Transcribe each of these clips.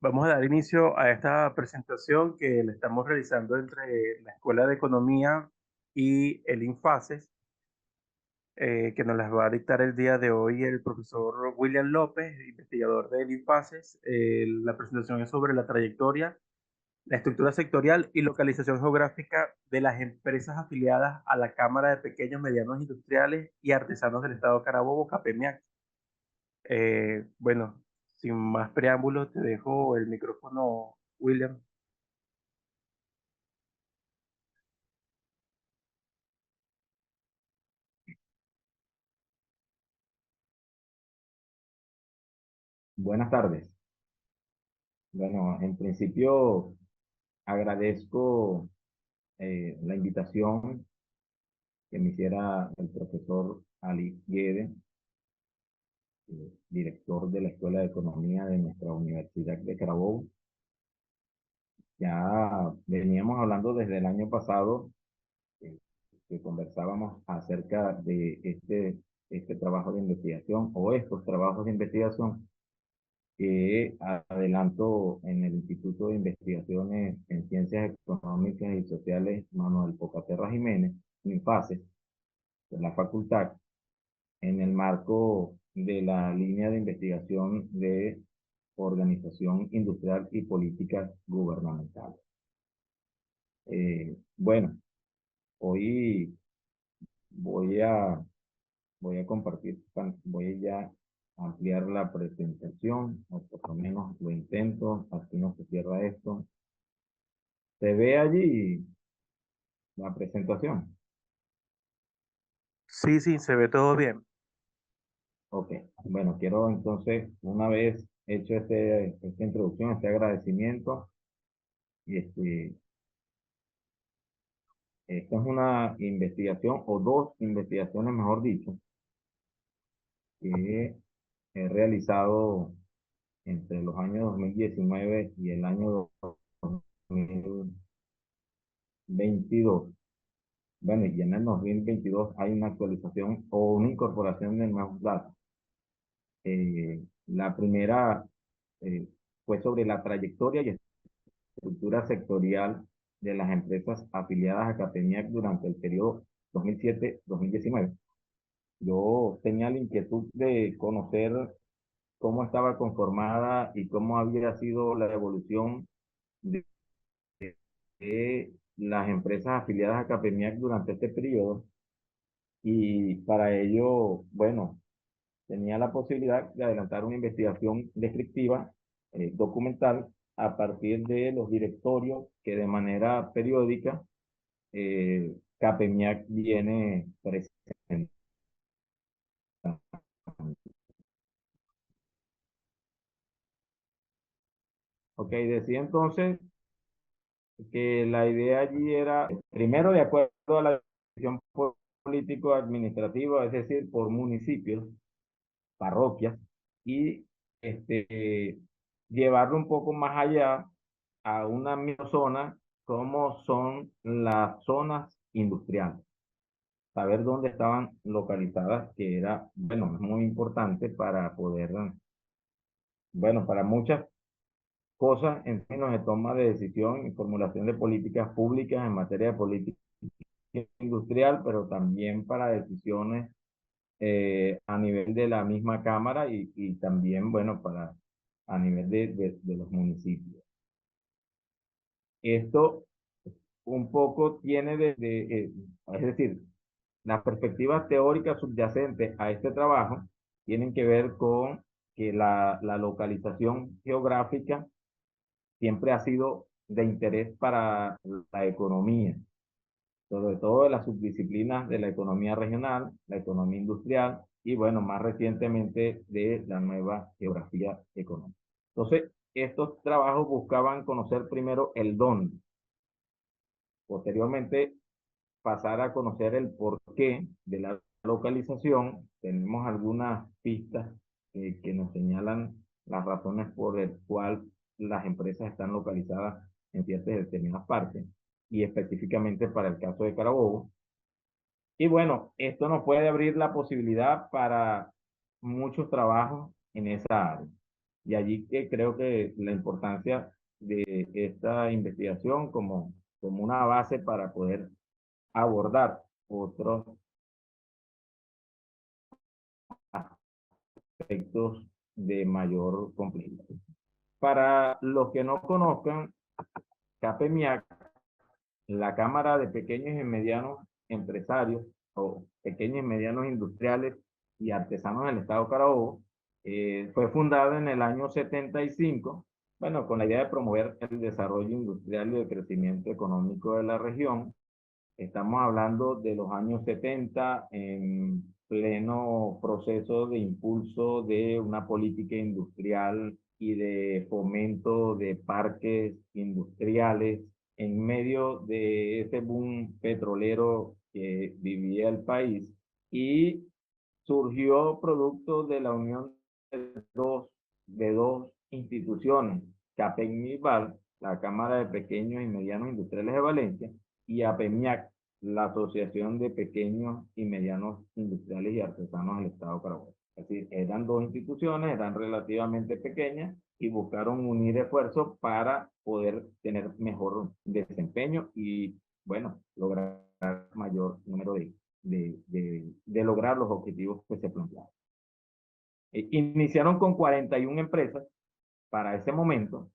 Vamos a dar inicio a esta presentación que le estamos realizando entre la Escuela de Economía y el INFACES, que nos las va a dictar el día de hoy el profesor William López, investigador del INFACES. La presentación es sobre la trayectoria, la estructura sectorial y localización geográfica de las empresas afiliadas a la Cámara de Pequeños, Medianos Industriales y Artesanos del Estado Carabobo, CAPEMIAC. Bueno, sin más preámbulos, te dejo el micrófono, William. Buenas tardes. Bueno, en principio agradezco la invitación que me hiciera el profesor Ali Guede, director de la Escuela de Economía de nuestra Universidad de Carabobo. Ya veníamos hablando desde el año pasado, eh, que conversábamos acerca de este trabajo de investigación o estos trabajos de investigación que adelanto en el Instituto de Investigaciones en Ciencias Económicas y Sociales Manuel Pocaterra Jiménez, INFACES, de la facultad, en el marco de la línea de investigación de organización industrial y políticas gubernamentales. Bueno, hoy voy a, voy a compartir, voy ya a ampliar la presentación, o por lo menos lo intento, así no se cierra esto. Se ve allí la presentación. Sí, sí, se ve todo bien. Ok, bueno, quiero entonces, una vez hecho esta introducción, este agradecimiento, y esta es una investigación, o dos investigaciones, mejor dicho, que he realizado entre los años 2019 y el año 2022. Bueno, y en el 2022 hay una actualización o una incorporación de nuevos datos. La primera fue sobre la trayectoria y estructura sectorial de las empresas afiliadas a Capeniac durante el periodo 2007-2019. Yo tenía la inquietud de conocer cómo estaba conformada y cómo había sido la evolución de, de las empresas afiliadas a Capeniac durante este periodo. Y para ello, bueno, tenía la posibilidad de adelantar una investigación descriptiva, documental, a partir de los directorios que de manera periódica CAPEMIAC viene presentando. Ok, decía entonces que la idea allí era, primero, de acuerdo a la división político-administrativa, es decir, por municipios, parroquias, y llevarlo un poco más allá a una misma zona, como son las zonas industriales. Saber dónde estaban localizadas, que era, bueno, muy importante para poder, bueno, para muchas cosas en términos de toma de decisión y formulación de políticas públicas en materia de política industrial, pero también para decisiones a nivel de la misma Cámara y también, bueno, para a nivel de los municipios. Esto un poco tiene es decir, las perspectivas teóricas subyacentes a este trabajo tienen que ver con que la localización geográfica siempre ha sido de interés para la economía, sobre todo de las subdisciplinas de la economía regional, la economía industrial y, bueno, más recientemente de la nueva geografía económica. Entonces, estos trabajos buscaban conocer primero el dónde, posteriormente pasar a conocer el porqué de la localización. Tenemos algunas pistas que nos señalan las razones por las cuales las empresas están localizadas en ciertas determinadas partes, y específicamente para el caso de Carabobo. Y bueno, esto nos puede abrir la posibilidad para muchos trabajos en esa área. Y allí que creo que la importancia de esta investigación como una base para poder abordar otros aspectos de mayor complejidad. Para los que no conozcan, CAPEMIAC, la Cámara de Pequeños y Medianos Empresarios o Pequeños y Medianos Industriales y Artesanos del Estado Carabobo, fue fundada en el año 75, bueno, con la idea de promover el desarrollo industrial y el crecimiento económico de la región. Estamos hablando de los años 70, en pleno proceso de impulso de una política industrial y de fomento de parques industriales en medio de ese boom petrolero que vivía el país, y surgió producto de la unión de dos instituciones, CAPEMIVAL, la Cámara de Pequeños y Medianos Industriales de Valencia, y APEMIAC, la Asociación de Pequeños y Medianos Industriales y Artesanos del Estado Carabobo. Es decir, eran dos instituciones, eran relativamente pequeñas y buscaron unir esfuerzos para poder tener mejor desempeño y, bueno, lograr mayor número de lograr los objetivos que se plantearon. Iniciaron con 41 empresas para ese momento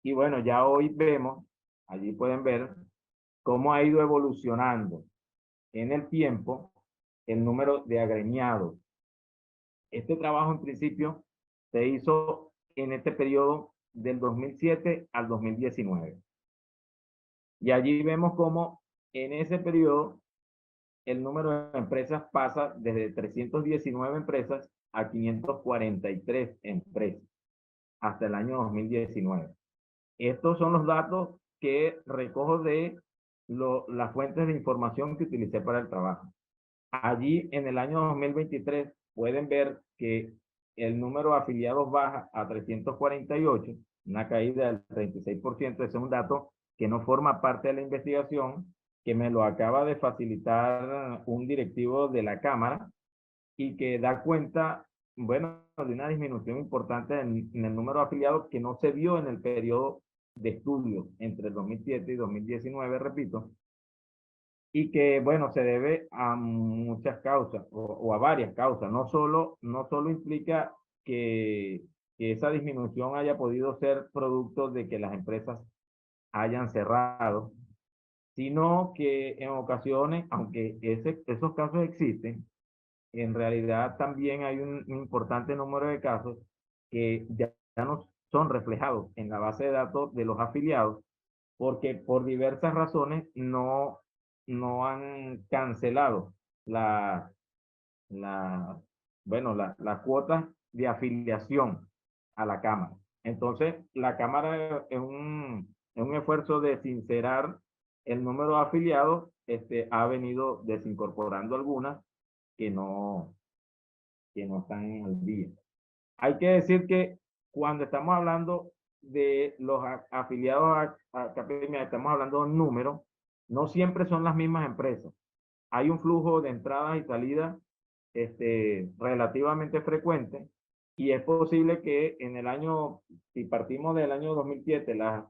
y bueno, ya hoy vemos, allí pueden ver cómo ha ido evolucionando en el tiempo el número de agremiados. Este trabajo en principio se hizo en este periodo del 2007 al 2019. Y allí vemos cómo en ese periodo el número de empresas pasa desde 319 empresas a 543 empresas hasta el año 2019. Estos son los datos que recojo de las fuentes de información que utilicé para el trabajo. Allí en el año 2023 pueden ver que el número de afiliados baja a 348, una caída del 36%. Ese es un dato que no forma parte de la investigación, que me lo acaba de facilitar un directivo de la Cámara y que da cuenta, bueno, de una disminución importante en el número de afiliados que no se vio en el periodo de estudio entre el 2007 y 2019, repito, y que, bueno, se debe a muchas causas o a varias causas. No solo implica que esa disminución haya podido ser producto de que las empresas hayan cerrado, sino que en ocasiones, aunque esos casos existen, en realidad también hay un importante número de casos que ya no son reflejados en la base de datos de los afiliados porque por diversas razones no han cancelado la, la, bueno, las cuotas de afiliación a la Cámara. Entonces, la Cámara en un esfuerzo de sincerar el número de afiliados, ha venido desincorporando algunas que no están al día. Hay que decir que cuando estamos hablando de los afiliados a Academia, estamos hablando de números, no siempre son las mismas empresas. Hay un flujo de entradas y salidas relativamente frecuente y es posible que en el año, si partimos del año 2007, las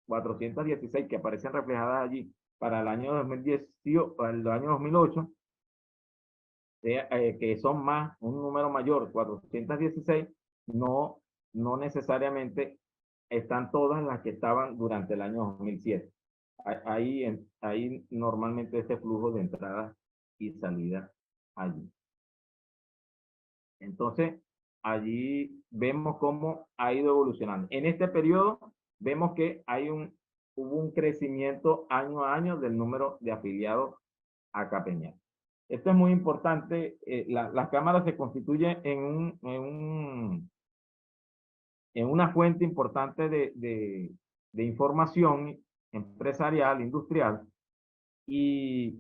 416 que aparecen reflejadas allí para el año 2010, para el año 2008, que son más, un número mayor, 416, no, no necesariamente están todas las que estaban durante el año 2007. Ahí normalmente este flujo de entradas y salidas allí. Entonces, allí vemos cómo ha ido evolucionando. En este periodo vemos que hubo un crecimiento año a año del número de afiliados a Capeñal. Esto es muy importante. Las cámaras se constituyen en una fuente importante de información empresarial, industrial, y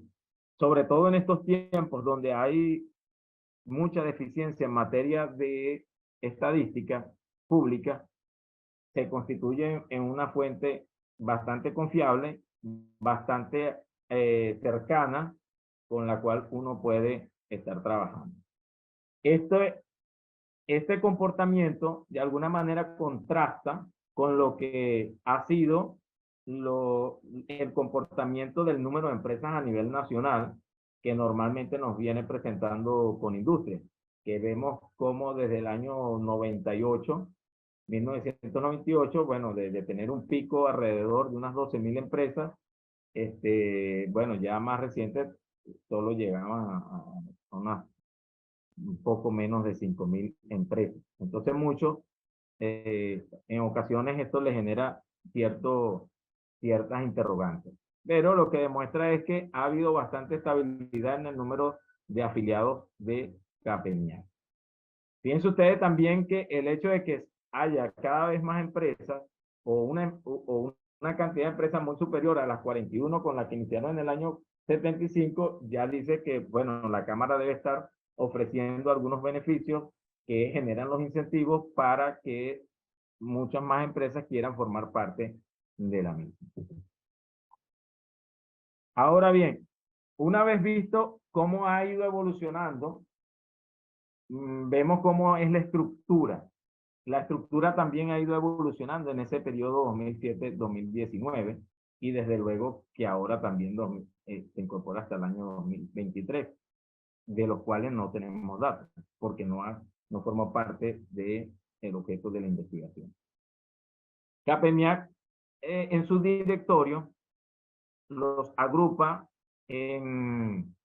sobre todo en estos tiempos donde hay mucha deficiencia en materia de estadística pública, se constituyen en una fuente bastante confiable, bastante cercana, con la cual uno puede estar trabajando. Esto este comportamiento de alguna manera contrasta con lo que ha sido el comportamiento del número de empresas a nivel nacional que normalmente nos viene presentando con industria, que vemos como desde el año 98, 1998, bueno, de tener un pico alrededor de unas 12.000 empresas, bueno, ya más recientes solo llegaban a unas un poco menos de 5.000 empresas. Entonces, muchos, en ocasiones esto le genera ciertas interrogantes. Pero lo que demuestra es que ha habido bastante estabilidad en el número de afiliados de Capemia. Piensen ustedes también que el hecho de que haya cada vez más empresas o una cantidad de empresas muy superior a las 41 con las que iniciaron en el año 75, ya dice que, bueno, la Cámara debe estar ofreciendo algunos beneficios que generan los incentivos para que muchas más empresas quieran formar parte de la misma. Ahora bien, una vez visto cómo ha ido evolucionando, vemos cómo es la estructura. La estructura también ha ido evolucionando en ese periodo 2007-2019 y desde luego que ahora también se incorpora hasta el año 2023, de los cuales no tenemos datos porque no forma parte del objeto de la investigación. Capeniac en su directorio los agrupa en,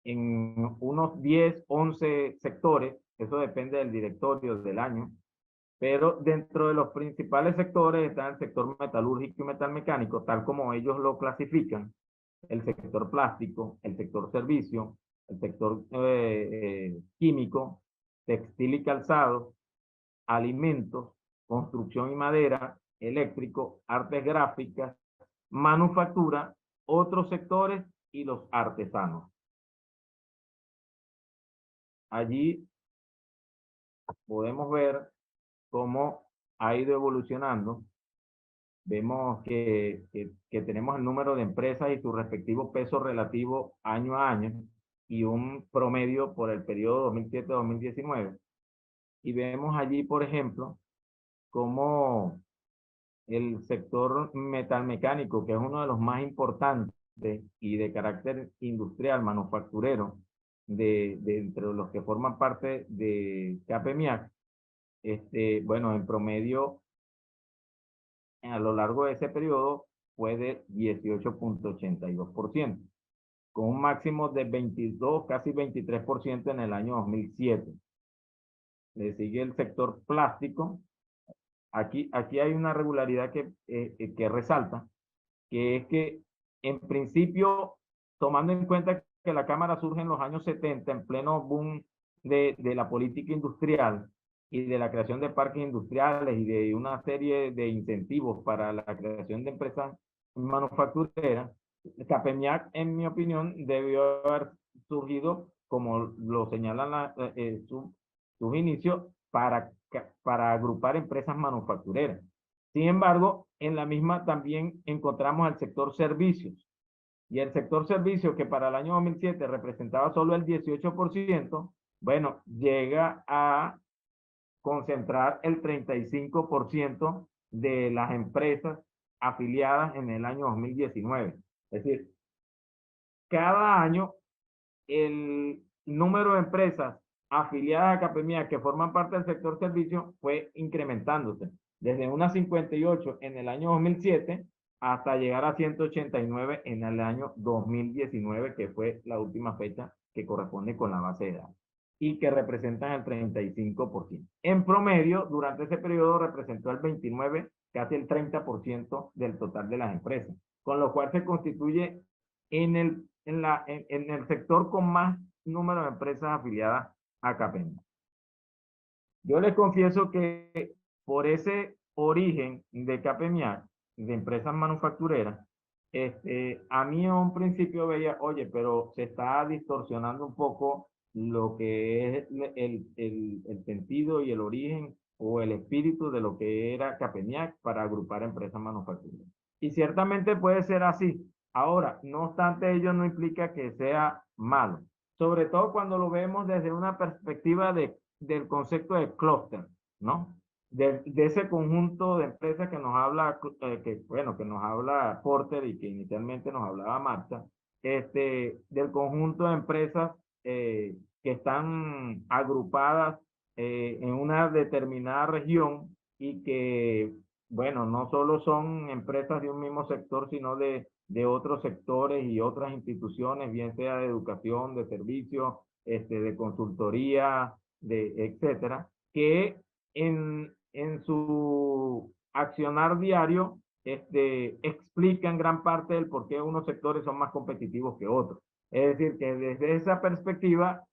en unos 10, 11 sectores, eso depende del directorio del año, pero dentro de los principales sectores está el sector metalúrgico y metalmecánico, tal como ellos lo clasifican, el sector plástico, el sector servicio, el sector químico, textil y calzado, alimentos, construcción y madera, eléctrico, artes gráficas, manufactura, otros sectores y los artesanos. Allí podemos ver cómo ha ido evolucionando. Vemos que tenemos el número de empresas y su respectivo peso relativo año a año y un promedio por el periodo 2007-2019. Y vemos allí, por ejemplo, cómo el sector metalmecánico, que es uno de los más importantes y de carácter industrial, manufacturero, entre los que forman parte de Capemiac, bueno, en promedio, a lo largo de ese periodo fue de 18.82%, con un máximo de 22, casi 23% en el año 2007. Le sigue el sector plástico. Aquí hay una regularidad que resalta, que es que en principio, tomando en cuenta que la Cámara surge en los años 70, en pleno boom de la política industrial y de la creación de parques industriales y de una serie de incentivos para la creación de empresas manufactureras, Capeniac, en mi opinión, debió haber surgido, como lo señalan sus inicios, para agrupar empresas manufactureras. Sin embargo, en la misma también encontramos el sector servicios. Y el sector servicios, que para el año 2007 representaba solo el 18%, bueno, llega a concentrar el 35% de las empresas afiliadas en el año 2019. Es decir, cada año el número de empresas afiliadas a Capemia que forman parte del sector servicio fue incrementándose desde unas 58 en el año 2007 hasta llegar a 189 en el año 2019, que fue la última fecha que corresponde con la base de datos y que representan el 35%. En promedio, durante ese periodo representó el 29, casi el 30% del total de las empresas, con lo cual se constituye en el sector con más número de empresas afiliadas a Capemia. Yo les confieso que por ese origen de Capemia, de empresas manufactureras, a mí en un principio veía, oye, pero se está distorsionando un poco lo que es el sentido y el origen o el espíritu de lo que era Capeniac para agrupar empresas manufactureras. Y ciertamente puede ser así. Ahora, no obstante, ello no implica que sea malo, sobre todo cuando lo vemos desde una perspectiva de del concepto de clúster, ¿no? De ese conjunto de empresas que nos habla, que nos habla Porter y que inicialmente nos hablaba Marta, del conjunto de empresas que están agrupadas en una determinada región y que, bueno, no solo son empresas de un mismo sector, sino de otros sectores y otras instituciones, bien sea de educación, de servicios, de consultoría, etcétera, que en su accionar diario explican gran parte del por qué unos sectores son más competitivos que otros. Es decir, que desde esa perspectiva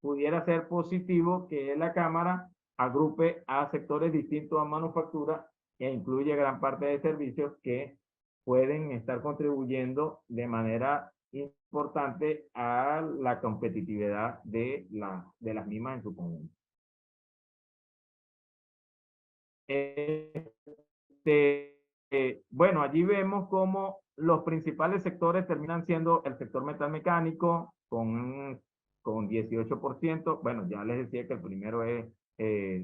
pudiera ser positivo que la Cámara agrupe a sectores distintos a manufactura e incluye gran parte de servicios que pueden estar contribuyendo de manera importante a la competitividad de las mismas en su conjunto. Bueno, allí vemos cómo los principales sectores terminan siendo el sector metalmecánico con 18%. Bueno, ya les decía que el primero es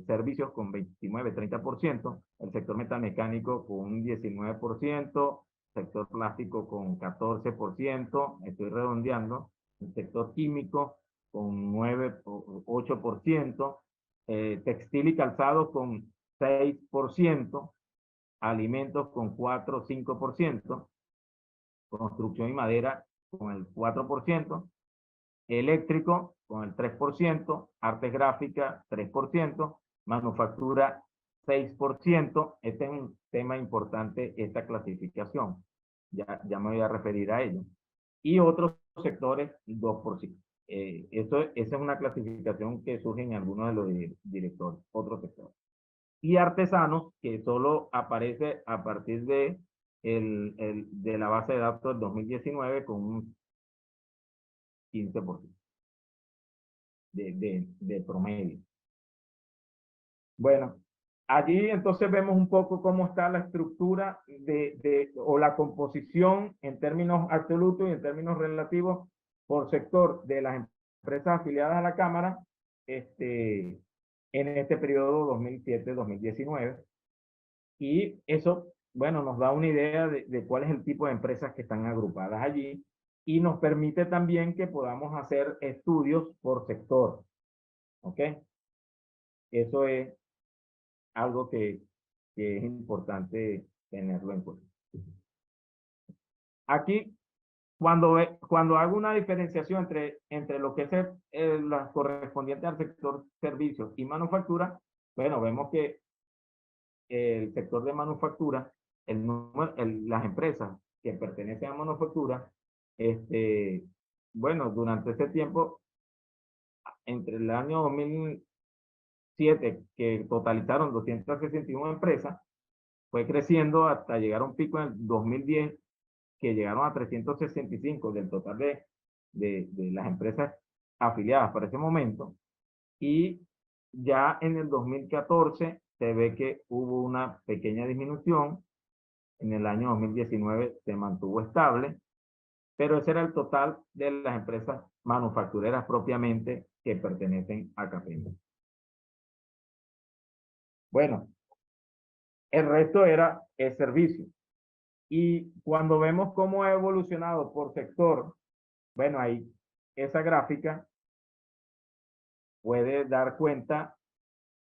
servicios con 29-30%, el sector metalmecánico con un 19%, sector plástico con 14%, estoy redondeando, el sector químico con 8%, textil y calzado con 6%, alimentos con 4 o 5%, construcción y madera con el 4%, eléctrico con el 3%, artes gráficas 3%, manufactura 6%. Este es un tema importante, esta clasificación. Ya me voy a referir a ello. Y otros sectores 2%. Esa es una clasificación que surge en algunos de los directores, otros sectores. Y artesanos, que solo aparece a partir de la base de datos del 2019 con un 15% de promedio. Bueno, allí entonces vemos un poco cómo está la estructura o la composición en términos absolutos y en términos relativos por sector de las empresas afiliadas a la Cámara en este periodo 2007-2019. Y eso, bueno, nos da una idea de cuál es el tipo de empresas que están agrupadas allí y nos permite también que podamos hacer estudios por sector. ¿Ok? Eso es algo que es importante tenerlo en cuenta. Aquí, cuando hago una diferenciación entre lo que es la correspondiente al sector servicios y manufactura, bueno, vemos que el sector de manufactura, las empresas que pertenecen a manufactura, bueno, durante ese tiempo, entre el año 2007, que totalizaron 261 empresas, fue creciendo hasta llegar a un pico en el 2010, que llegaron a 365 del total de las empresas afiliadas para ese momento. Y ya en el 2014 se ve que hubo una pequeña disminución. En el año 2019 se mantuvo estable, pero ese era el total de las empresas manufactureras propiamente que pertenecen a CAPEMA. Bueno, el resto era el servicio. Y cuando vemos cómo ha evolucionado por sector, bueno, ahí esa gráfica puede dar cuenta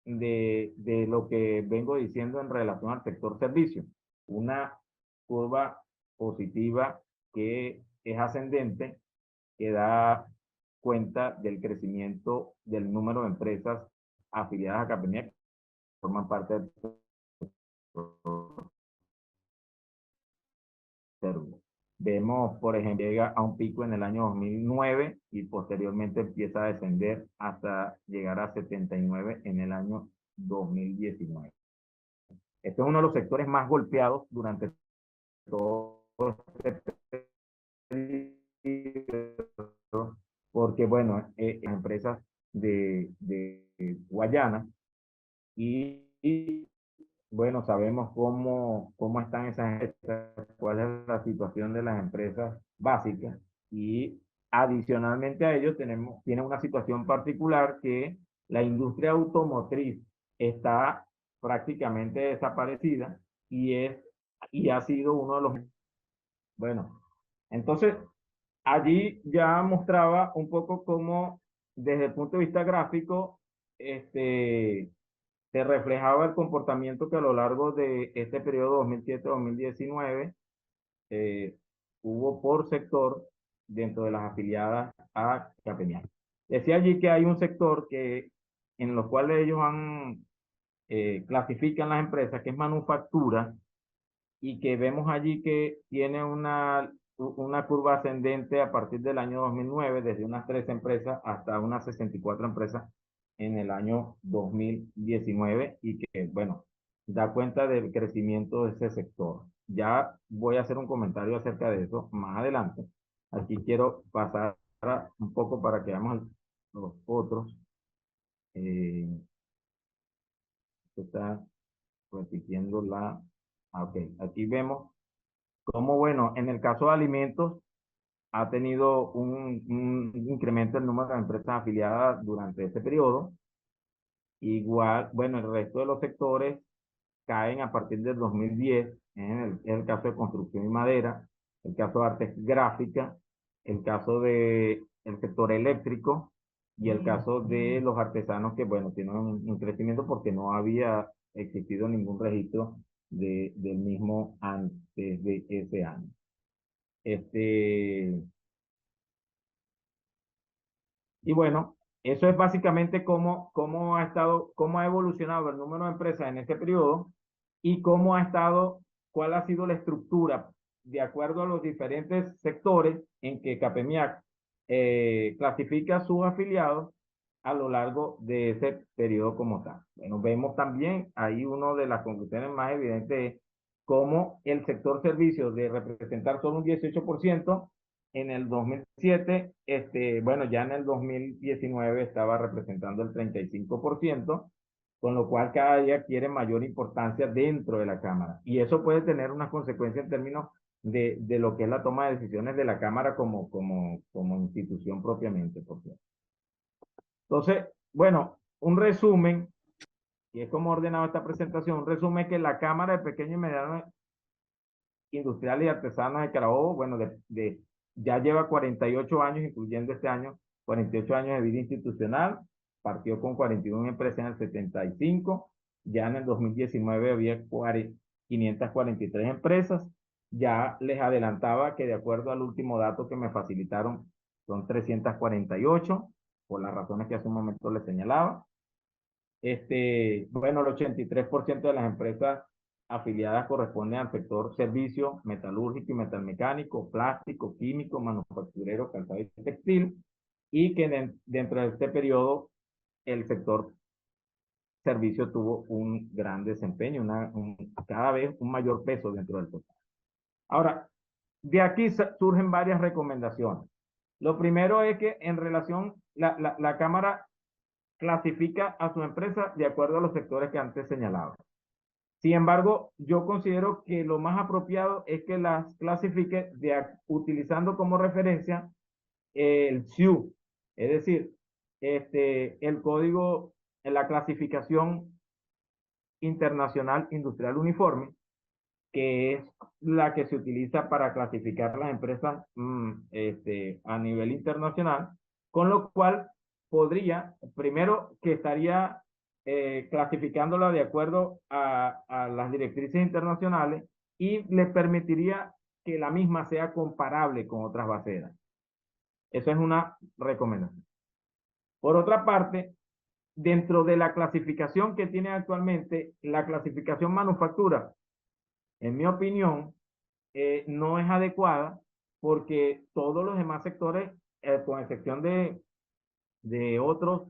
de lo que vengo diciendo en relación al sector servicio. Una curva positiva que es ascendente, que da cuenta del crecimiento del número de empresas afiliadas a Capeniac, que forman parte del sector. Vemos, por ejemplo, llega a un pico en el año 2009 y posteriormente empieza a descender hasta llegar a 79 en el año 2019. Este es uno de los sectores más golpeados durante todo este periodo, porque, bueno, empresas de Guayana y, bueno, sabemos cómo están esas empresas, cuál es la situación de las empresas básicas y adicionalmente a ello tienen una situación particular que La industria automotriz está prácticamente desaparecida y ha sido uno de los... Bueno, entonces allí ya mostraba un poco cómo desde el punto de vista gráfico, se reflejaba el comportamiento que a lo largo de este periodo 2007-2019 eh, hubo por sector dentro de las afiliadas a Capenial. Decía allí que hay un sector en los cuales ellos clasifican las empresas, que es manufactura, y que vemos allí que tiene una curva ascendente a partir del año 2009, desde unas 13 empresas hasta unas 64 empresas en el año 2019 y que, bueno, da cuenta del crecimiento de ese sector. Ya voy a hacer un comentario acerca de eso más adelante. Aquí quiero pasar un poco para que veamos los otros. Está repitiendo ok, aquí vemos cómo, bueno, en el caso de alimentos, ha tenido un incremento el número de empresas afiliadas durante este periodo. Igual, bueno, el resto de los sectores caen a partir del 2010, en el caso de construcción y madera, el caso de artes gráficas, el caso de el sector eléctrico y el caso de los artesanos que, bueno, tienen un crecimiento porque no había existido ningún registro del mismo antes de ese año. Este, y bueno, eso es básicamente cómo ha evolucionado el número de empresas en este periodo y cuál ha sido la estructura de acuerdo a los diferentes sectores en que Capemiac clasifica a sus afiliados a lo largo de ese periodo como tal. Bueno, vemos también ahí una de las conclusiones más evidentes es cómo el sector servicios de representar solo un 18% en el 2007, bueno, ya en el 2019 estaba representando el 35%, con lo cual cada día adquiere mayor importancia dentro de la Cámara. Y eso puede tener unas consecuencias en términos de lo que es la toma de decisiones de la Cámara como institución propiamente. Por cierto. Entonces, bueno, un resumen, y es como ordenado esta presentación, un resumen que la Cámara de Pequeños y Medianos Industriales y Artesanos de Carabobo, bueno, ya lleva 48 años, incluyendo este año, 48 años de vida institucional, partió con 41 empresas en el 75, ya en el 2019 había 543 empresas, ya les adelantaba que de acuerdo al último dato que me facilitaron, son 348, por las razones que hace un momento les señalaba. Bueno, el 83% de las empresas afiliadas corresponden al sector servicio metalúrgico y metalmecánico, plástico, químico, manufacturero, calzado y textil, y que dentro de este periodo el sector servicio tuvo un gran desempeño, cada vez un mayor peso dentro del total. Ahora, de aquí surgen varias recomendaciones. Lo primero es que en relación, la Cámara clasifica a su empresa de acuerdo a los sectores que antes señalaba. Sin embargo, yo considero que lo más apropiado es que las clasifique utilizando como referencia el SIU, es decir, el código, la clasificación internacional industrial uniforme, que es la que se utiliza para clasificar las empresas a nivel internacional, con lo cual primero que estaría clasificándola de acuerdo a las directrices internacionales y le permitiría que la misma sea comparable con otras baseras. Eso es una recomendación. Por otra parte, dentro de la clasificación que tiene actualmente, la clasificación manufactura, en mi opinión, no es adecuada porque todos los demás sectores, con excepción de otros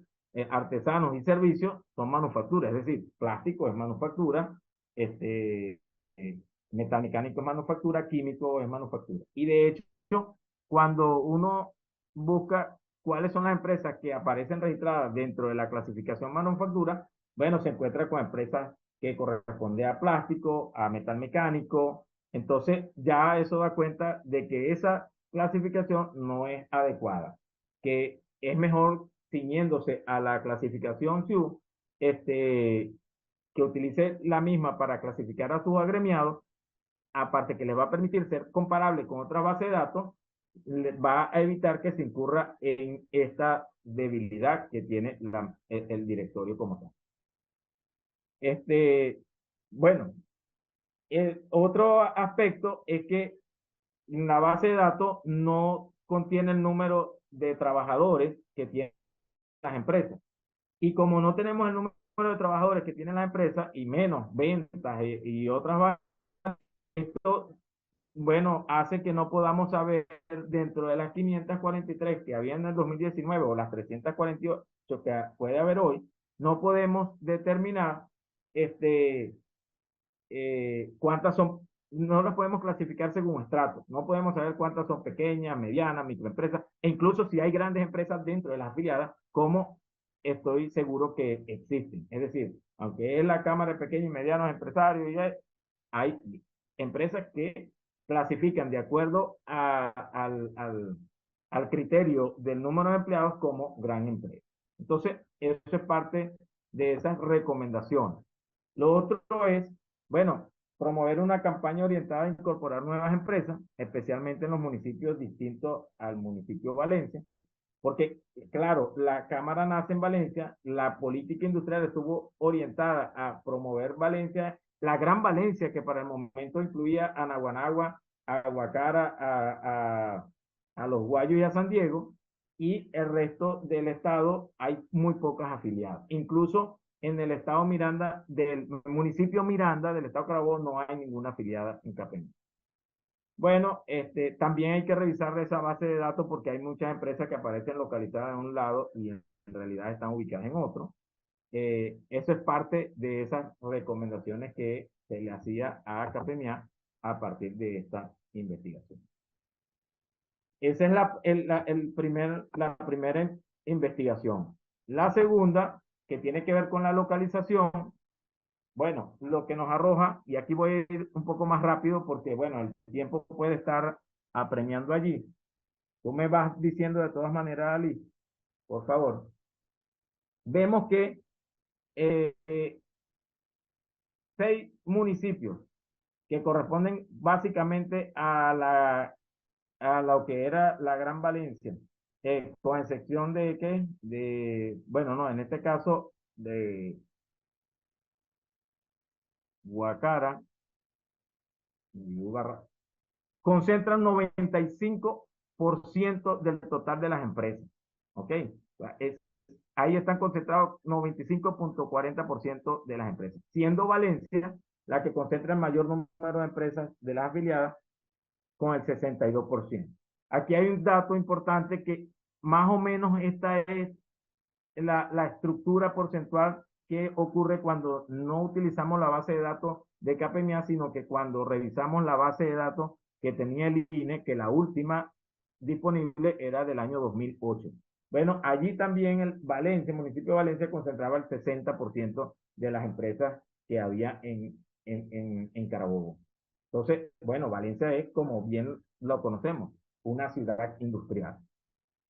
artesanos y servicios, son manufactura, es decir, plástico es manufactura, eh, metalmecánico es manufactura, químico es manufactura. Y de hecho, cuando uno busca cuáles son las empresas que aparecen registradas dentro de la clasificación manufactura, bueno, se encuentra con empresas que corresponden a plástico, a metal mecánico. Entonces, ya eso da cuenta de que esa clasificación no es adecuada, que es mejor ciñéndose a la clasificación SIU, que utilice la misma para clasificar a sus agremiados, aparte que les va a permitir ser comparable con otra base de datos, va a evitar que se incurra en esta debilidad que tiene el directorio como tal. Bueno, el otro aspecto es que la base de datos no contiene el número de trabajadores que tienen las empresas. Y como no tenemos el número de trabajadores que tienen las empresas y menos ventas y otras, esto, bueno, hace que no podamos saber dentro de las 543 que había en el 2019 o las 348 que puede haber hoy, no podemos determinar cuántas son, no las podemos clasificar según estratos, no podemos saber cuántas son pequeñas, medianas, microempresas, e incluso si hay grandes empresas dentro de las afiliadas, como estoy seguro que existen. Es decir, aunque es la Cámara de Pequeños y Medianos Empresarios, hay empresas que clasifican de acuerdo al criterio del número de empleados como gran empresa. Entonces, eso es parte de esas recomendaciones. Lo otro es, bueno, promover una campaña orientada a incorporar nuevas empresas, especialmente en los municipios distintos al municipio Valencia, porque, claro, la Cámara nace en Valencia, la política industrial estuvo orientada a promover Valencia, la Gran Valencia, que para el momento incluía a Naguanagua, a Guacara, a Los Guayos y a San Diego, y el resto del estado hay muy pocas afiliadas. Incluso en el estado Miranda, del municipio Miranda, del estado Carabobo, no hay ninguna afiliada en Capeña. Bueno, también hay que revisar esa base de datos porque hay muchas empresas que aparecen localizadas en un lado y en realidad están ubicadas en otro. Eso es parte de esas recomendaciones que se le hacía a Capemia a partir de esta investigación. Esa es la primera investigación. La segunda, que tiene que ver con la localización, bueno, lo que nos arroja, y aquí voy a ir un poco más rápido porque, bueno, el tiempo puede estar apremiando allí. Tú me vas diciendo de todas maneras, Ali, por favor. Vemos que eh, eh, 6 municipios que corresponden básicamente a lo que era la Gran Valencia, con excepción de que, bueno, no, en este caso de Guacara y Ubarra, concentran 95% del total de las empresas. ¿Ok? O sea, ahí están concentrados 95.40% de las empresas, siendo Valencia la que concentra el mayor número de empresas de las afiliadas con el 62%. Aquí hay un dato importante que más o menos esta es la estructura porcentual que ocurre cuando no utilizamos la base de datos de KPMA, sino que cuando revisamos la base de datos que tenía el INE, que la última disponible era del año 2008. Bueno, allí también el municipio de Valencia concentraba el 60% de las empresas que había en Carabobo. Entonces, bueno, Valencia es, como bien lo conocemos, una ciudad industrial.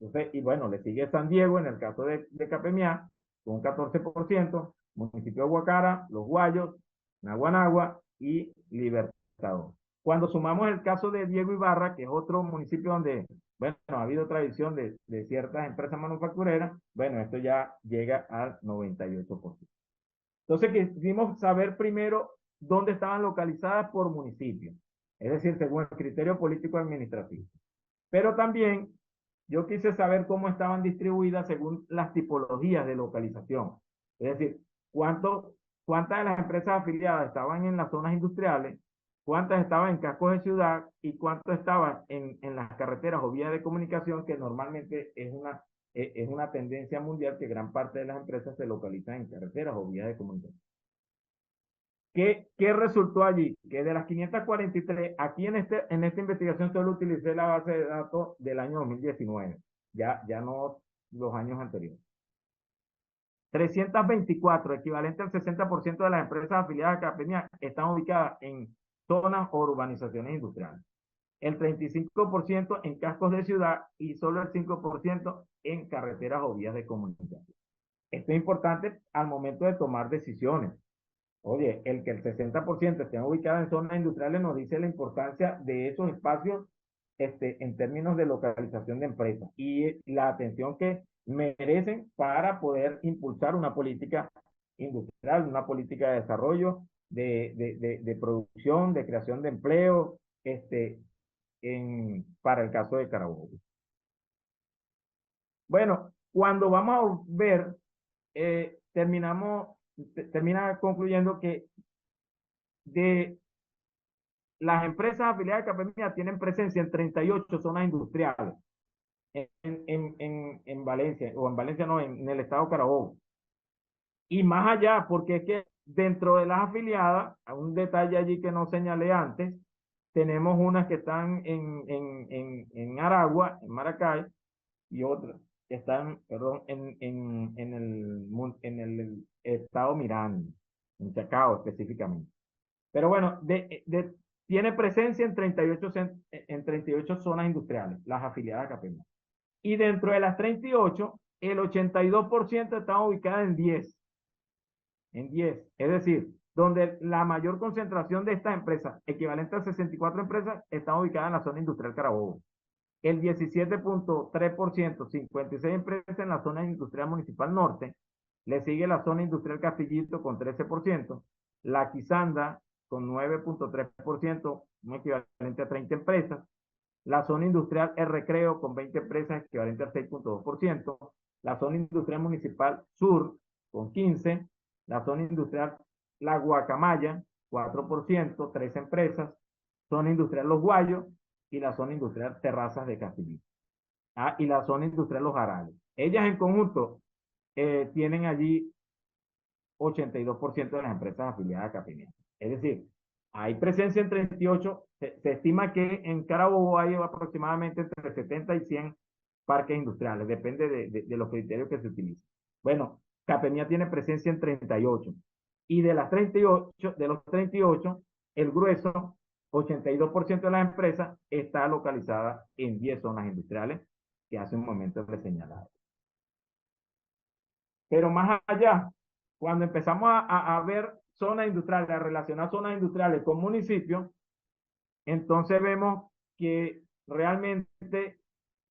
Entonces, y bueno, le sigue San Diego en el caso de Capemiá, con un 14%, municipio de Guacara, Los Guayos, Naguanagua y Libertador. Cuando sumamos el caso de Diego Ibarra, que es otro municipio donde, bueno, ha habido tradición de ciertas empresas manufactureras, bueno, esto ya llega al 98%. Entonces, quisimos saber primero dónde estaban localizadas por municipio, es decir, según el criterio político administrativo. Pero también yo quise saber cómo estaban distribuidas según las tipologías de localización. Es decir, cuántas de las empresas afiliadas estaban en las zonas industriales, cuántas estaban en cascos de ciudad y cuántas estaban en las carreteras o vías de comunicación, que normalmente es una tendencia mundial que gran parte de las empresas se localizan en carreteras o vías de comunicación. ¿Qué resultó allí? Que de las 543, aquí en esta investigación solo utilicé la base de datos del año 2019, ya no los años anteriores. 324, equivalente al 60% de las empresas afiliadas a Capemia, están ubicadas en zonas o urbanizaciones industriales. el 35% en cascos de ciudad y solo el 5% en carreteras o vías de comunicación. Esto es importante al momento de tomar decisiones. Oye, el que el 60% estén ubicados en zonas industriales nos dice la importancia de esos espacios en términos de localización de empresas y la atención que merecen para poder impulsar una política industrial, una política de desarrollo, de producción, de creación de empleo, para el caso de Carabobo. Bueno, cuando vamos a ver, termina concluyendo que de las empresas afiliadas de Capemía tienen presencia en 38 zonas industriales en Valencia, o en Valencia no, en el estado de Carabobo. Y más allá, porque es que dentro de las afiliadas, un detalle allí que no señalé antes, tenemos unas que están en Aragua, en Maracay, y otras que están, perdón, en el estado Miranda, en Chacao específicamente. Pero bueno, tiene presencia en 38 zonas industriales, las afiliadas a Capemia. Y dentro de las 38, el 82% están ubicadas en 10. Es decir, donde la mayor concentración de estas empresas, equivalente a 64 empresas, están ubicadas en la zona industrial Carabobo. El 17.3%, 56 empresas en la zona industrial municipal norte. Le sigue la zona industrial Castillito con 13%, la Quisanda con 9.3%, un equivalente a 30 empresas, la zona industrial El Recreo con 20 empresas, equivalente al 6.2%, la zona industrial municipal Sur con 15, la zona industrial La Guacamaya, 4%, 3 empresas, zona industrial Los Guayos y la zona industrial Terrazas de Castillito. Y la zona industrial Los Jarales. Ellas en conjunto tienen allí 82% de las empresas afiliadas a Capimia. Es decir, hay presencia en 38, se estima que en Carabobo hay aproximadamente entre 70 y 100 parques industriales, depende de los criterios que se utilicen. Bueno, Capemia tiene presencia en 38 y de los 38, el grueso, 82% de las empresas está localizada en 10 zonas industriales que hace un momento le señalaba. Pero más allá, cuando empezamos a ver zonas industriales, a relacionar zonas industriales con municipios, entonces vemos que realmente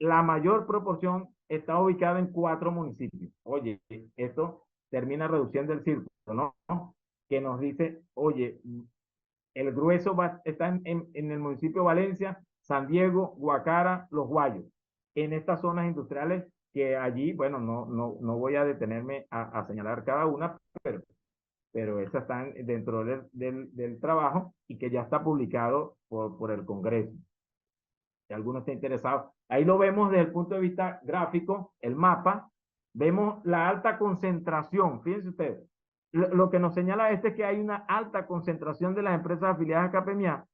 la mayor proporción está ubicada en 4 municipios. Oye, esto termina reduciendo el círculo, ¿no? Que nos dice, oye, el grueso está en el municipio de Valencia, San Diego, Guacara, Los Guayos, en estas zonas industriales que allí, bueno, no voy a detenerme a señalar cada una, pero esas están dentro del trabajo y que ya está publicado por el Congreso. Si alguno está interesado, ahí lo vemos desde el punto de vista gráfico, el mapa, vemos la alta concentración, fíjense ustedes, lo que nos señala es que hay una alta concentración de las empresas afiliadas a Capemia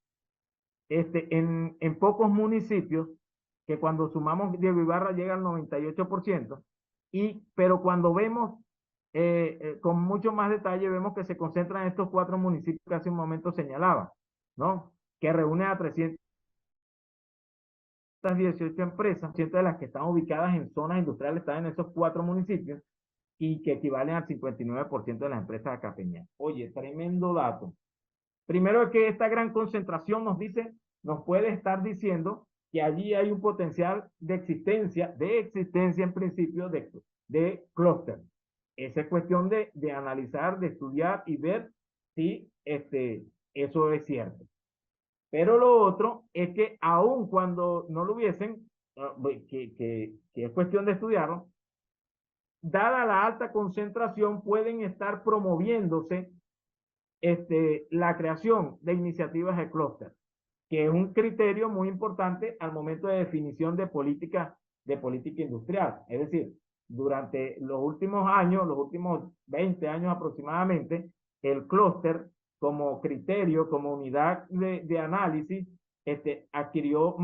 en pocos municipios, que cuando sumamos Diego Ibarra llega al 98%, pero cuando vemos con mucho más detalle, vemos que se concentran en estos 4 municipios que hace un momento señalaba, ¿no? Que reúne a 318 empresas, 100 de las que están ubicadas en zonas industriales están en esos 4 municipios y que equivalen al 59% de las empresas de Capemia. Oye, tremendo dato. Primero es que esta gran concentración nos puede estar diciendo que allí hay un potencial de existencia en principio de clúster. Esa es cuestión de analizar, de estudiar y ver si eso es cierto. Pero lo otro es que aun cuando no lo hubiesen, que es cuestión de estudiarlo, dada la alta concentración, pueden estar promoviéndose la creación de iniciativas de clúster, que es un criterio muy importante al momento de definición de política industrial. Es decir, durante los últimos años, los últimos 20 años aproximadamente, el clúster como criterio, como unidad de análisis, adquirió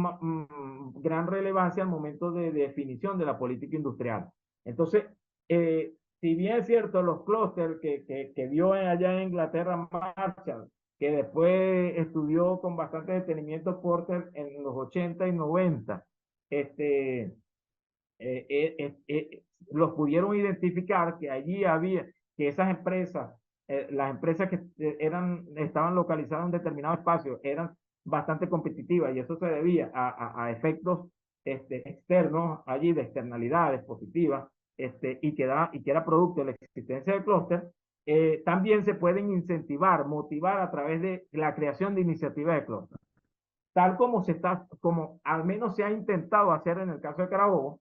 gran relevancia al momento de definición de la política industrial. Entonces, si bien es cierto, los clústeres que dio allá en Inglaterra Marshall que después estudió con bastante detenimiento Porter en los 80 y 90, este, los pudieron identificar que allí había, que esas empresas, las empresas que estaban localizadas en determinado espacio, eran bastante competitivas y eso se debía a efectos externos allí, de externalidades positivas, y que era producto de la existencia del clúster. También se pueden incentivar, motivar a través de la creación de iniciativas de clúster, tal como como al menos se ha intentado hacer en el caso de Carabobo.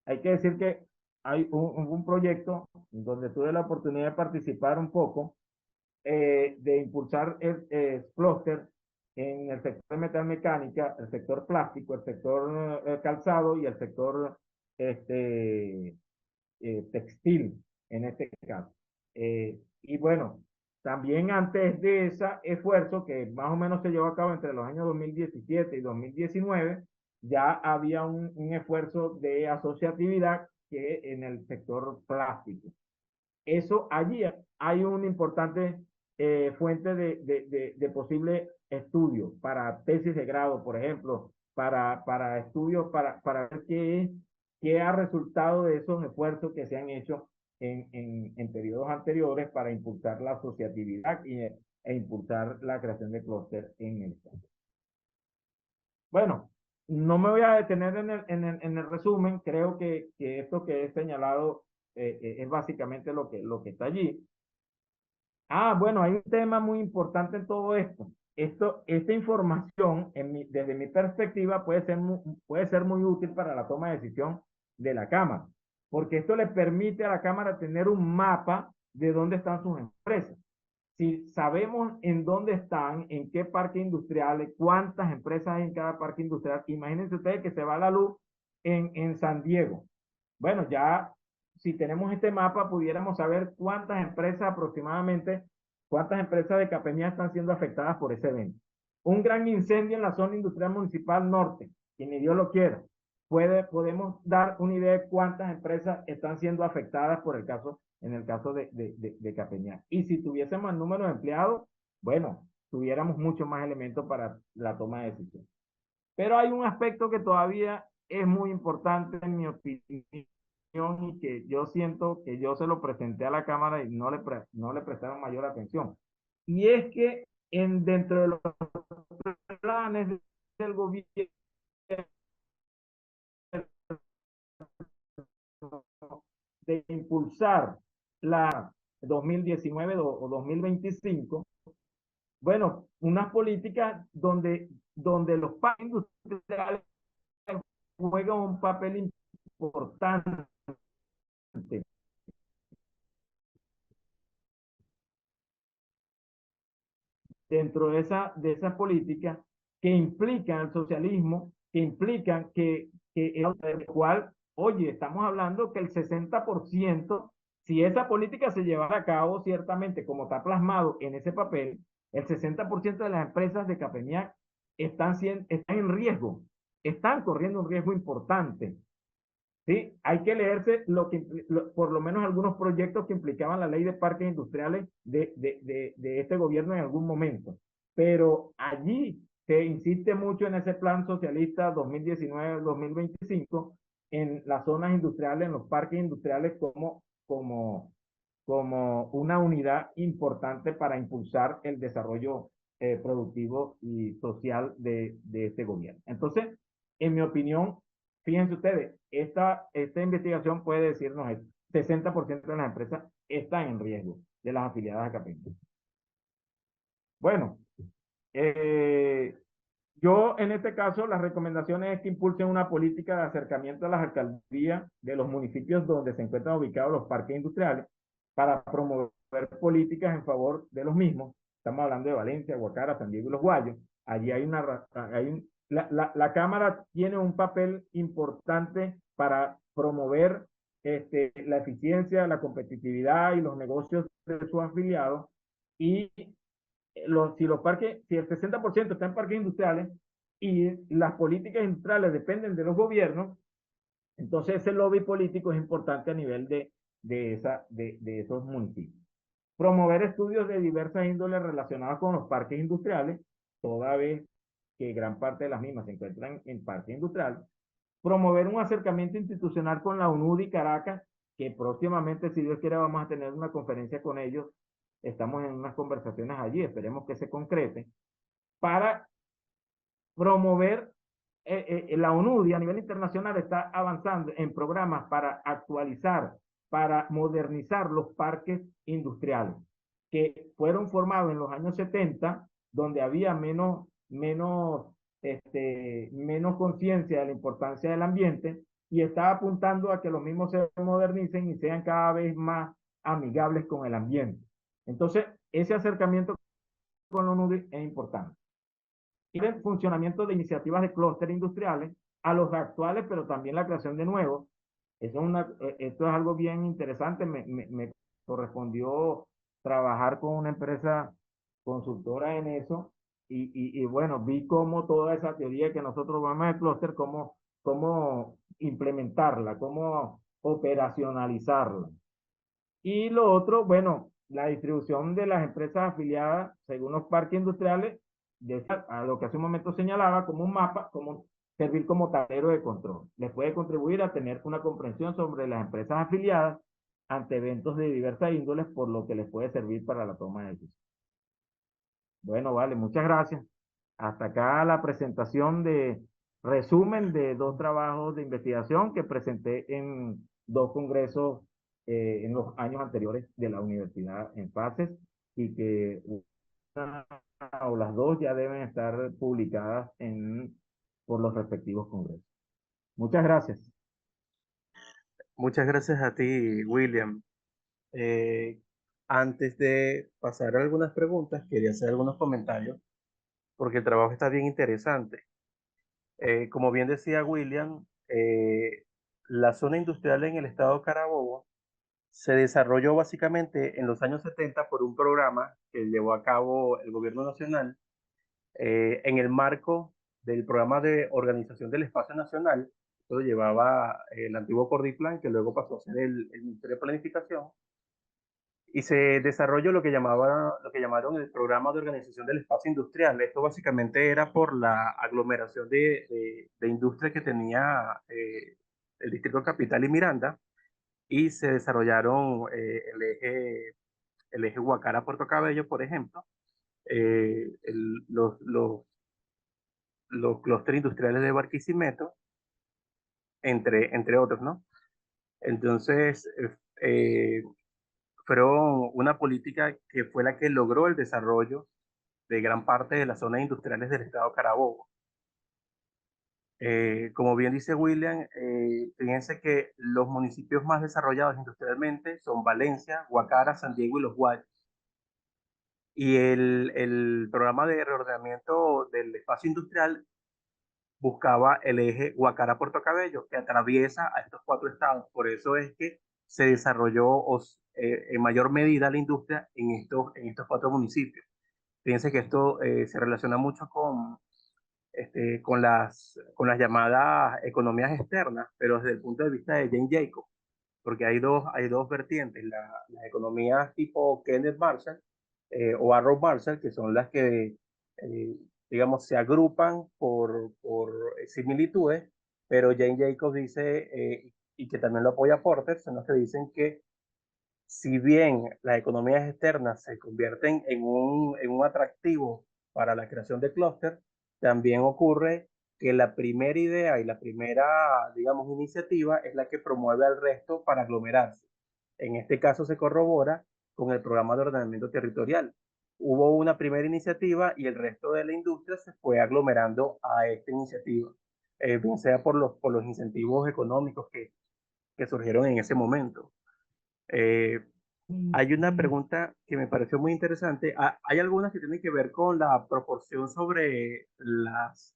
Hay que decir que hay un proyecto donde tuve la oportunidad de participar un poco, de impulsar el clúster en el sector de metalmecánica, el sector plástico, el sector calzado y el sector este, textil, en este caso. Y bueno, también antes de ese esfuerzo, que más o menos se llevó a cabo entre los años 2017 y 2019, ya había un esfuerzo de asociatividad que en el sector plástico. Eso allí hay una importante fuente de posible estudio para tesis de grado, por ejemplo, para estudios, para ver qué ha resultado de esos esfuerzos que se han hecho en periodos anteriores para impulsar la asociatividad e impulsar la creación de clúster en el Estado. Bueno, no me voy a detener en el resumen, creo que esto que he señalado es básicamente lo que está allí. Ah, bueno, hay un tema muy importante en todo esto. Esta información, desde mi perspectiva, puede ser muy útil para la toma de decisión de la Cámara, porque esto le permite a la Cámara tener un mapa de dónde están sus empresas. Si sabemos en dónde están, en qué parques industriales, cuántas empresas hay en cada parque industrial, imagínense ustedes que se va la luz en San Diego. Bueno, ya si tenemos este mapa, pudiéramos saber cuántas empresas aproximadamente, cuántas empresas de Capeñá están siendo afectadas por ese evento. Un gran incendio en la zona industrial municipal norte, que ni Dios lo quiera. Podemos dar una idea de cuántas empresas están siendo afectadas por en el caso de Capeñá. Y si tuviésemos el número de empleados, bueno, tuviéramos mucho más elementos para la toma de decisión. Pero hay un aspecto que todavía es muy importante en mi opinión y que yo siento que yo se lo presenté a la Cámara y no le prestaron mayor atención. Y es que dentro de los planes del gobierno de impulsar la 2019 o 2025, bueno, unas políticas donde los parques industriales juegan un papel importante dentro de esa política que implican el socialismo, que implican el cual, oye, estamos hablando que el 60%, si esa política se llevara a cabo ciertamente como está plasmado en ese papel, el 60% de las empresas de Capeñac están en riesgo, están corriendo un riesgo importante. ¿Sí? Hay que leerse por lo menos algunos proyectos que implicaban la ley de parques industriales de este gobierno en algún momento. Pero allí se insiste mucho en ese plan socialista 2019-2025 en las zonas industriales, en los parques industriales como una unidad importante para impulsar el desarrollo productivo y social de este gobierno. Entonces, en mi opinión, fíjense ustedes, esta investigación puede decirnos eso. 60% de las empresas están en riesgo de las afiliadas a Capeña. Bueno, eh, yo en este caso las recomendaciones es que impulsen una política de acercamiento a las alcaldías de los municipios donde se encuentran ubicados los parques industriales para promover políticas en favor de los mismos. Estamos hablando de Valencia, Guacara, San Diego y Los Guayos. Allí la Cámara tiene un papel importante para promover la eficiencia, la competitividad y los negocios de sus afiliados. Y si el 60% está en parques industriales y las políticas industriales dependen de los gobiernos, entonces ese lobby político es importante a nivel de esos municipios. Promover estudios de diversas índoles relacionados con los parques industriales, toda vez que gran parte de las mismas se encuentran en parques industriales. Promover un acercamiento institucional con la UNUDI Caracas, que próximamente, si Dios quiere, vamos a tener una conferencia con ellos. Estamos en unas conversaciones allí, esperemos que se concrete, para promover la UNUDI a nivel internacional está avanzando en programas para actualizar, para modernizar los parques industriales, que fueron formados en los años 70, donde había menos conciencia de la importancia del ambiente, y está apuntando a que los mismos se modernicen y sean cada vez más amigables con el ambiente. Entonces, ese acercamiento con la UNUDI es importante y el funcionamiento de iniciativas de clústeres industriales a los actuales, pero también la creación de nuevos. Esto es algo bien interesante. Me correspondió trabajar con una empresa consultora en eso y bueno, vi cómo toda esa teoría que nosotros vamos a clúster, cómo implementarla, cómo operacionalizarla. Y lo otro, bueno, la distribución de las empresas afiliadas según los parques industriales, a lo que hace un momento señalaba, como un mapa, como servir como tablero de control. Les puede contribuir a tener una comprensión sobre las empresas afiliadas ante eventos de diversas índoles, por lo que les puede servir para la toma de decisión. Bueno, vale, muchas gracias. Hasta acá la presentación de resumen de 2 trabajos de investigación que presenté en 2 congresos en los años anteriores de la universidad en fases, y que una o las dos ya deben estar publicadas por los respectivos congresos. Muchas gracias. Muchas gracias a ti, William. Eh, Antes de pasar a algunas preguntas, quería hacer algunos comentarios porque el trabajo está bien interesante. Como bien decía William, la zona industrial en el estado Carabobo se desarrolló básicamente en los años 70 por un programa que llevó a cabo el gobierno nacional en el marco del programa de organización del espacio nacional. Esto lo llevaba el antiguo Cordiplan, que luego pasó a ser el Ministerio de Planificación, y se desarrolló lo que llamaron el programa de organización del espacio industrial. Esto básicamente era por la aglomeración de industria que tenía el distrito Capital y Miranda, y se desarrollaron el eje Guacara-Puerto Cabello, por ejemplo, eh, el- los, los, los clústeres industriales de Barquisimeto, entre otros, ¿no? Entonces, fueron una política que fue la que logró el desarrollo de gran parte de las zonas industriales del estado Carabobo. Como bien dice William, fíjense que los municipios más desarrollados industrialmente son Valencia, Guacara, San Diego y Los Guayas. Y el programa de reordenamiento del espacio industrial buscaba el eje Guacara-Puerto Cabello, que atraviesa a estos 4 estados. Por eso es que se desarrolló en mayor medida la industria en estos 4 municipios. Fíjense que esto se relaciona mucho con las llamadas economías externas, pero desde el punto de vista de Jane Jacobs, porque hay dos vertientes: las economías tipo Kenneth Marshall o Arrow Marshall, que son las que, eh, digamos, se agrupan por similitudes, pero Jane Jacobs dice, y que también lo apoya Porter, son los que dicen que si bien las economías externas se convierten en un atractivo para la creación de clúster, también ocurre que la primera idea y la primera, digamos, iniciativa es la que promueve al resto para aglomerarse. En este caso se corrobora con el programa de ordenamiento territorial. Hubo una primera iniciativa y el resto de la industria se fue aglomerando a esta iniciativa, bien sea por los incentivos económicos que surgieron en ese momento. Eh, Hay una pregunta que me pareció muy interesante. Hay algunas que tienen que ver con la proporción sobre las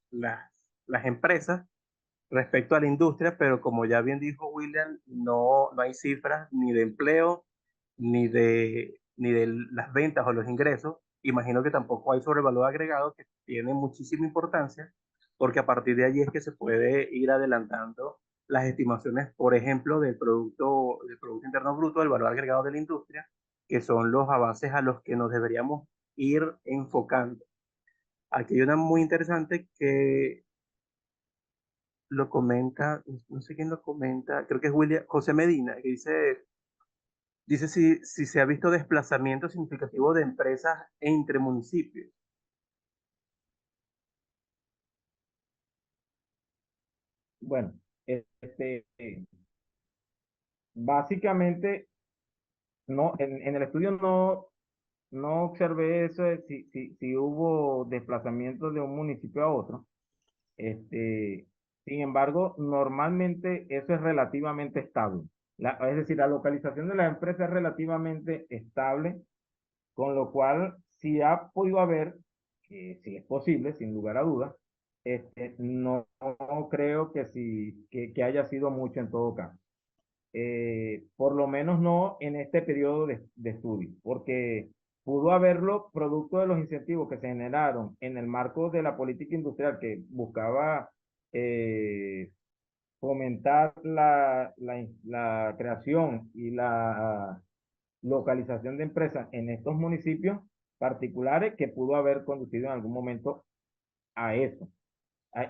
empresas respecto a la industria, pero como ya bien dijo William, no hay cifras ni de empleo, ni de las ventas o los ingresos. Imagino que tampoco hay sobre el valor agregado, que tiene muchísima importancia, porque a partir de allí es que se puede ir adelantando las estimaciones, por ejemplo, del Producto Interno Bruto, del valor agregado de la industria, que son los avances a los que nos deberíamos ir enfocando. Aquí hay una muy interesante que lo comenta, no sé quién lo comenta, creo que es William, José Medina, que dice si se ha visto desplazamiento significativo de empresas entre municipios. Bueno, básicamente, no, en el estudio no observé eso de si hubo desplazamiento de un municipio a otro. Este, Sin embargo, normalmente eso es relativamente estable. Es decir, la localización de las empresas es relativamente estable, con lo cual sí ha podido haber, que sí es posible, sin lugar a dudas, no creo que, sí, que haya sido mucho en todo caso. Por lo menos no en este periodo de estudio, porque pudo haberlo producto de los incentivos que se generaron en el marco de la política industrial que buscaba eh, fomentar la creación y la localización de empresas en estos municipios particulares, que pudo haber conducido en algún momento a eso.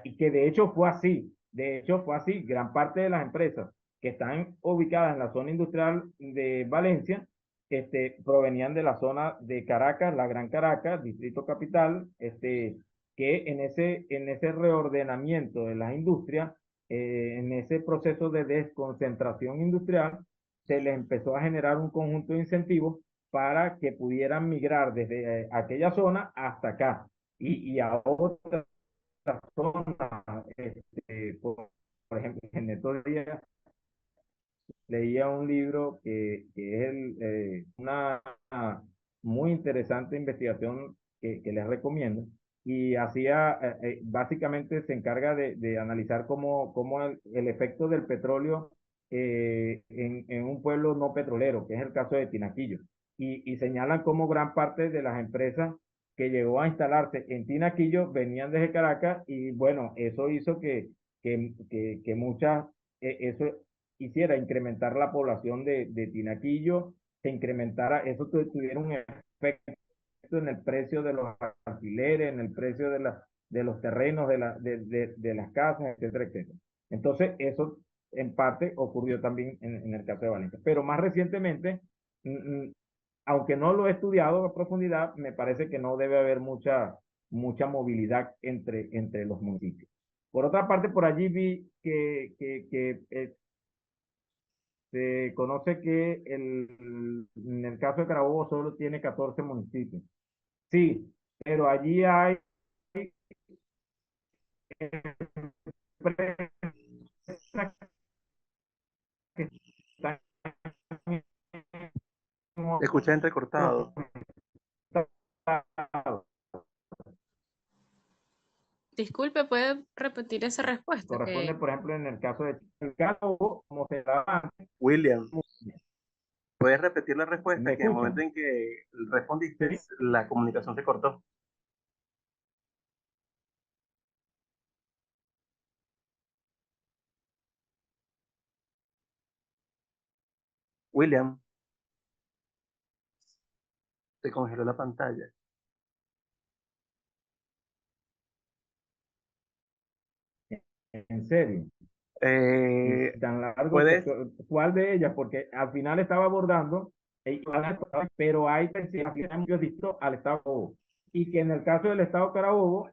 Y que de hecho fue así. De hecho fue así. Gran parte de las empresas que están ubicadas en la zona industrial de Valencia, provenían de la zona de Caracas, la Gran Caracas, Distrito Capital, que en ese reordenamiento de las industrias, en ese proceso de desconcentración industrial, se les empezó a generar un conjunto de incentivos para que pudieran migrar desde aquella zona hasta acá y a otras zonas. Por ejemplo, en estos días leía un libro que es una muy interesante investigación que les recomiendo, y básicamente se encarga de analizar cómo el efecto del petróleo en un pueblo no petrolero, que es el caso de Tinaquillo. Y señalan cómo gran parte de las empresas que llegó a instalarse en Tinaquillo venían desde Caracas, y bueno, eso hizo que muchas, eso hiciera incrementar la población de Tinaquillo, se incrementara, eso tuviera un efecto en el precio de los alquileres, en el precio de los terrenos, de las casas, etcétera, etcétera. Entonces, eso en parte ocurrió también en el caso de Valencia. Pero más recientemente, mm, mm, aunque no lo he estudiado a profundidad, me parece que no debe haber mucha movilidad entre los municipios. Por otra parte, por allí vi que se conoce que en el caso de Carabobo solo tiene 14 municipios. Sí, pero allí hay empresas que están en Escucha otros entrecortado. estados. Disculpe, ¿puede repetir esa respuesta? Corresponde, por ejemplo, en el caso de Carabobo, como se da antes. William, ¿puedes repetir la respuesta? ¿Me Que en el momento escuchan? en que respondiste, Sí. la comunicación se cortó. William, se congeló la pantalla. En serio. Y Eh, tan largo, ¿Puedes? ¿cuál de ellas? Porque al final estaba abordando, pero hay muchos distintos al estado Carabobo. Y que en el caso del estado Carabobo,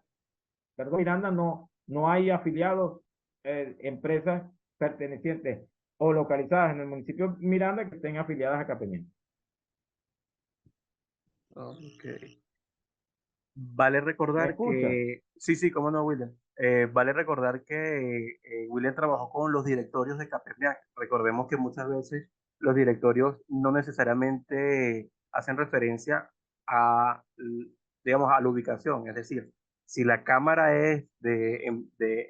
perdón, Miranda, no hay afiliados, empresas pertenecientes o localizadas en el municipio Miranda que estén afiliadas a Capeñén. Ok. Vale ¿Me recordar escuchas? que, sí, sí, cómo no, William. Vale recordar que William trabajó con los directorios de Capembian. Recordemos que muchas veces los directorios no necesariamente hacen referencia digamos, a la ubicación. Es decir, si la cámara es de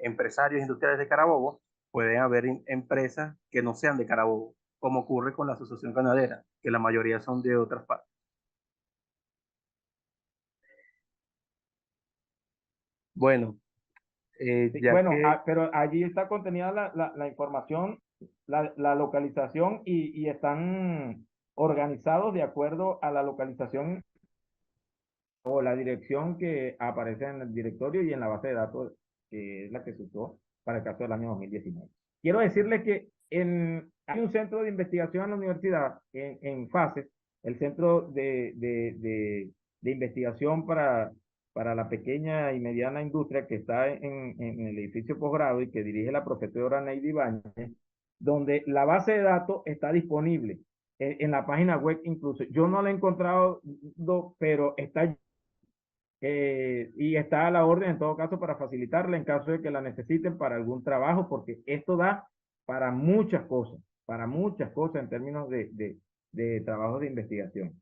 empresarios industriales de Carabobo, pueden haber empresas que no sean de Carabobo, como ocurre con la Asociación Ganadera, que la mayoría son de otras partes. Bueno, Sí, ya bueno, que pero allí está contenida la información, la localización, y están organizados de acuerdo a la localización o la dirección que aparece en el directorio y en la base de datos, que es la que se usó para el caso del año 2019. Quiero decirle que hay un centro de investigación en la universidad, en FACES, el Centro de Investigación para la Pequeña y Mediana Industria, que está en el edificio posgrado y que dirige la profesora Neidy Báñez, donde la base de datos está disponible en la página web incluso. Yo no la he encontrado, pero está y está a la orden en todo caso para facilitarla en caso de que la necesiten para algún trabajo, porque esto da para muchas cosas en términos de trabajo de investigación.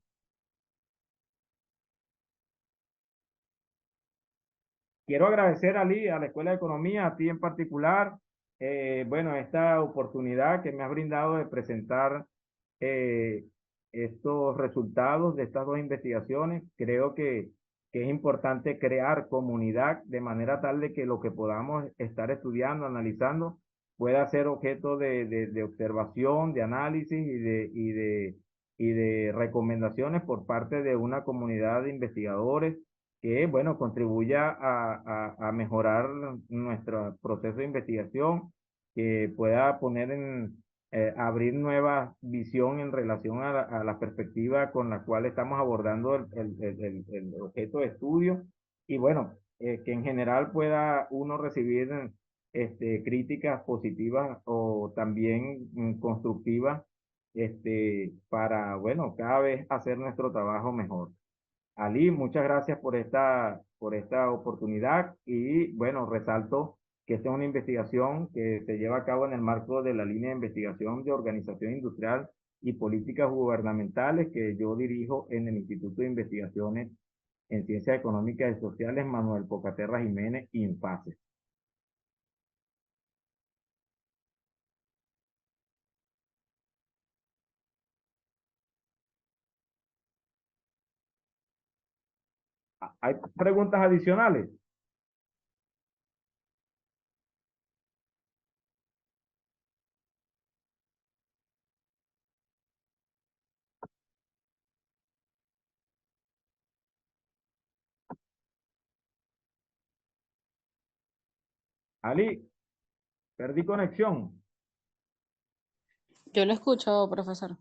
Quiero agradecer a la Escuela de Economía, a ti en particular, bueno, esta oportunidad que me has brindado de presentar eh, estos resultados de estas dos investigaciones. Creo que es importante crear comunidad de manera tal de que lo que podamos estar estudiando, analizando, pueda ser objeto de observación, de análisis y de recomendaciones por parte de una comunidad de investigadores que, bueno, contribuya a mejorar nuestro proceso de investigación, que pueda poner abrir nueva visión en relación a la perspectiva con la cual estamos abordando el objeto de estudio y bueno, que en general pueda uno recibir críticas positivas o también constructivas para, bueno, cada vez hacer nuestro trabajo mejor. Ali, muchas gracias por esta oportunidad y bueno, resalto que esta es una investigación que se lleva a cabo en el marco de la línea de investigación de organización industrial y políticas gubernamentales que yo dirijo en el Instituto de Investigaciones en Ciencias Económicas y Sociales Manuel Pocaterra Jiménez, INFACE. ¿Hay preguntas adicionales? Ali, perdí conexión. Yo lo escucho, profesor.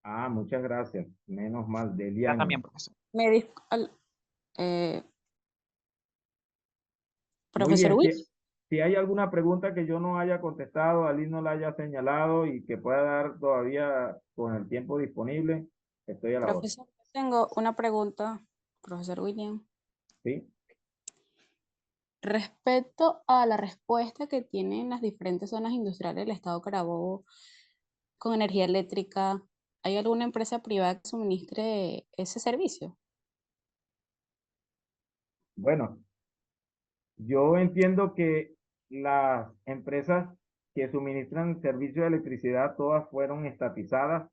Ah, muchas gracias. Menos mal, Ya Deliani. también, profesor. Me dis- al- eh, Muy profesor bien, Witt, si hay alguna pregunta que yo no haya contestado, Ali no la haya señalado y que pueda dar todavía con el tiempo disponible, estoy a la orden. profesor, tengo una pregunta, profesor William. ¿Sí? Respecto a la respuesta que tienen las diferentes zonas industriales del estado Carabobo con energía eléctrica, ¿hay alguna empresa privada que suministre ese servicio? Bueno, yo entiendo que las empresas que suministran servicio de electricidad todas fueron estatizadas,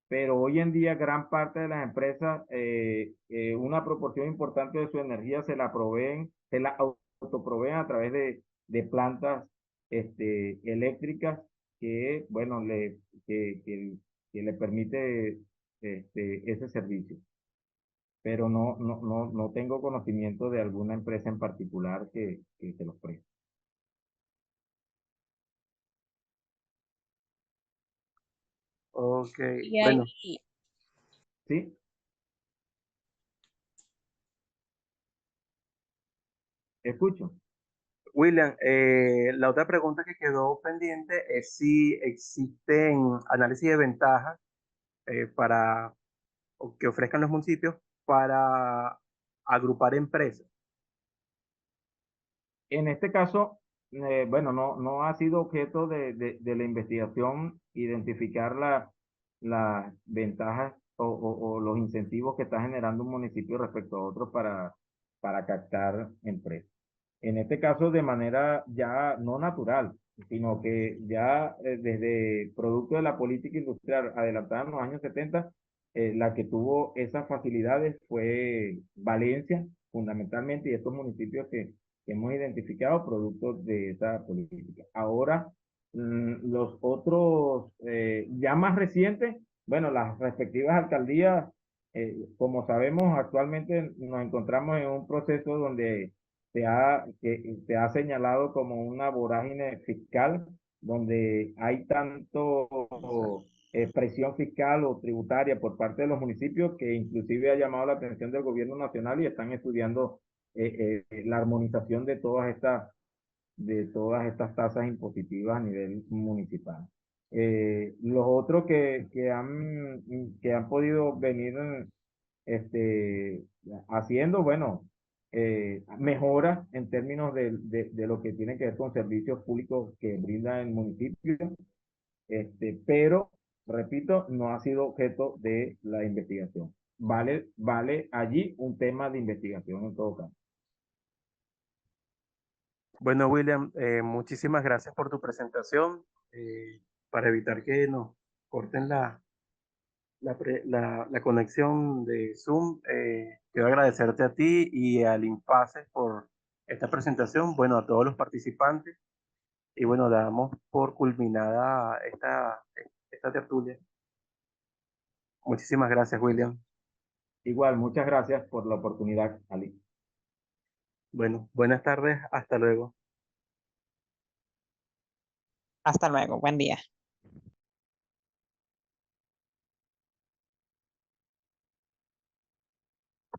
pero hoy en día gran parte de las empresas, una proporción importante de su energía se la autoproveen a través de plantas eléctricas que, bueno, que le permite ese servicio. Pero no tengo conocimiento de alguna empresa en particular que se los preste. Ok, Y hay, bueno, ¿Sí? Escucho. William, la otra pregunta que quedó pendiente es si existen análisis de ventajas para o que ofrezcan los municipios para agrupar empresas. En este caso, bueno, no ha sido objeto de la investigación identificar las ventajas o los incentivos que está generando un municipio respecto a otro para captar empresas. En este caso, de manera ya no natural, sino que ya desde producto de la política industrial adelantada en los años 70, la que tuvo esas facilidades fue Valencia, fundamentalmente, y estos municipios que hemos identificado producto de esa política. Ahora, los otros ya más recientes Bueno, las respectivas alcaldías, como sabemos, actualmente nos encontramos en un proceso donde se ha señalado como una vorágine fiscal, donde hay tanto presión fiscal o tributaria por parte de los municipios que inclusive ha llamado la atención del gobierno nacional y están estudiando la armonización de todas estas tasas impositivas a nivel municipal. Los otros que han podido venir este, haciendo, bueno, mejoras en términos de lo que tiene que ver con servicios públicos que brinda el municipio, pero, repito, no ha sido objeto de la investigación. Vale allí un tema de investigación en todo caso. Bueno, William, muchísimas gracias por tu presentación. Para evitar que nos corten la conexión de Zoom, quiero agradecerte a ti y al INFASES por esta presentación, bueno, a todos los participantes, y bueno, damos por culminada esta tertulia. Muchísimas gracias, William. Igual, muchas gracias por la oportunidad, Ali. Bueno, buenas tardes, hasta luego. Hasta luego, buen día.